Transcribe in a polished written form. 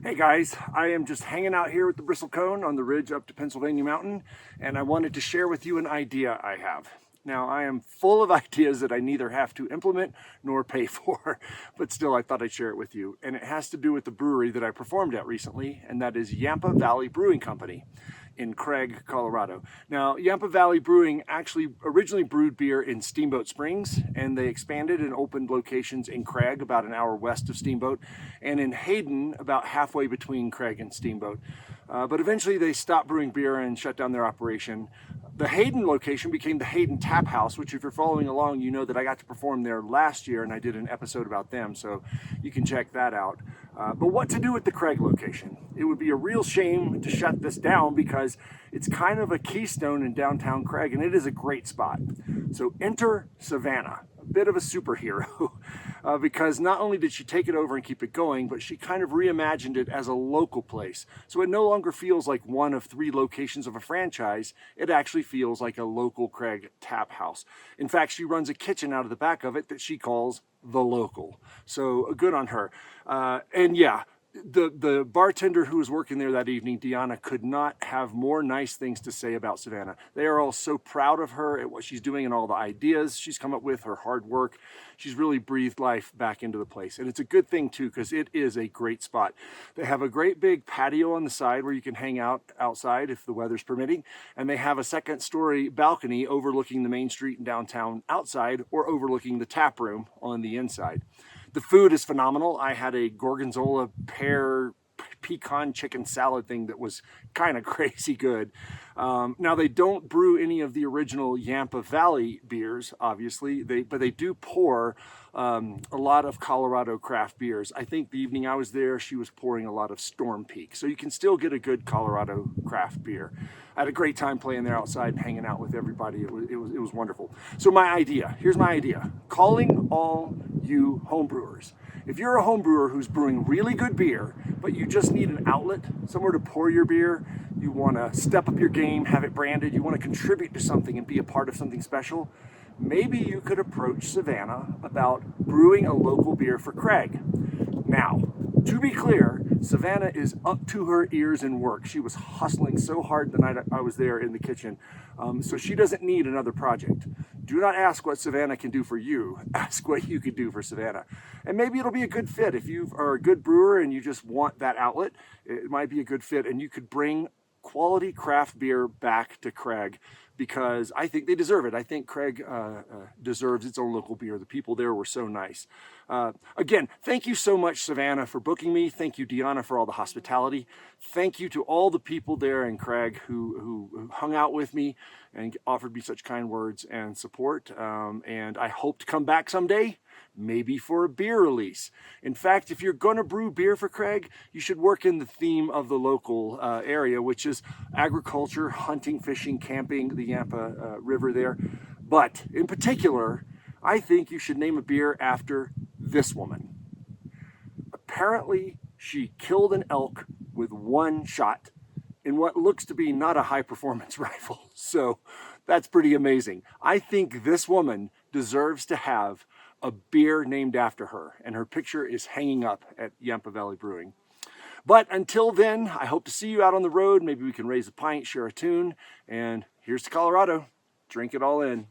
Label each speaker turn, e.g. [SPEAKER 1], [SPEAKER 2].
[SPEAKER 1] Hey guys, I am just hanging out here with the bristlecone on the ridge up to Pennsylvania Mountain, and I wanted to share with you an idea I have. Now, I am full of ideas that I neither have to implement nor pay for, but still I thought I'd share it with you. And it has to do with the brewery that I performed at recently, and that is Yampa Valley Brewing Company in Craig, Colorado. Now, Yampa Valley Brewing actually originally brewed beer in Steamboat Springs, and they expanded and opened locations in Craig, about an hour west of Steamboat, and in Hayden, about halfway between Craig and Steamboat. But eventually they stopped brewing beer and shut down their operation. The Hayden location became the Hayden Tap House, which if you're following along, you know that I got to perform there last year and I did an episode about them, so you can check that out. But what to do with the Craig location? It would be a real shame to shut this down because it's kind of a keystone in downtown Craig and it is a great spot. So enter Savanna, a bit of a superhero, because not only did she take it over and keep it going, but she kind of reimagined it as a local place. So it no longer feels like one of 3 locations of a franchise. It actually feels like a local Craig tap house. In fact, she runs a kitchen out of the back of it that she calls The Local. So good on her. And yeah, the bartender who was working there that evening, Deanna, could not have more nice things to say about Savanna. They are all so proud of her at what she's doing and all the ideas she's come up with, her hard work. She's really breathed life back into the place. And it's a good thing too, because it is a great spot. They have a great big patio on the side where you can hang out outside if the weather's permitting. And they have a 2nd-story balcony overlooking the main street in downtown outside or overlooking the tap room on the inside. The food is phenomenal. I had a gorgonzola pear pecan chicken salad thing that was kind of crazy good. Now they don't brew any of the original Yampa Valley beers, obviously, but they do pour a lot of Colorado craft beers. I think the evening I was there, she was pouring a lot of Storm Peak. So you can still get a good Colorado craft beer. I had a great time playing there outside and hanging out with everybody. It was wonderful. So here's my idea. Calling all you homebrewers. If you're a homebrewer who's brewing really good beer, but you just need an outlet, somewhere to pour your beer, you want to step up your game, have it branded, you want to contribute to something and be a part of something special, maybe you could approach Savanna about brewing a local beer for Craig. Now, to be clear, Savanna is up to her ears in work. She was hustling so hard the night I was there in the kitchen, so she doesn't need another project. Do not ask what Savanna can do for you. Ask what you could do for Savanna. And maybe it'll be a good fit. If you are a good brewer and you just want that outlet, it might be a good fit. And you could bring quality craft beer back to Craig because I think they deserve it. I think Craig deserves its own local beer. The people there were so nice. Again, thank you so much, Savanna, for booking me. Thank you, Deanna, for all the hospitality. Thank you to all the people there in Craig who hung out with me and offered me such kind words and support. And I hope to come back someday, maybe for a beer release. In fact, if you're going to brew beer for Craig, you should work in the theme of the local area, which is agriculture, hunting, fishing, camping, the Yampa River there. But in particular, I think you should name a beer after this woman. Apparently, she killed an elk with 1 shot in what looks to be not a high-performance rifle. So that's pretty amazing. I think this woman deserves to have a beer named after her, and her picture is hanging up at Yampa Valley Brewing. But until then, I hope to see you out on the road. Maybe we can raise a pint, share a tune, and here's to Colorado. Drink it all in.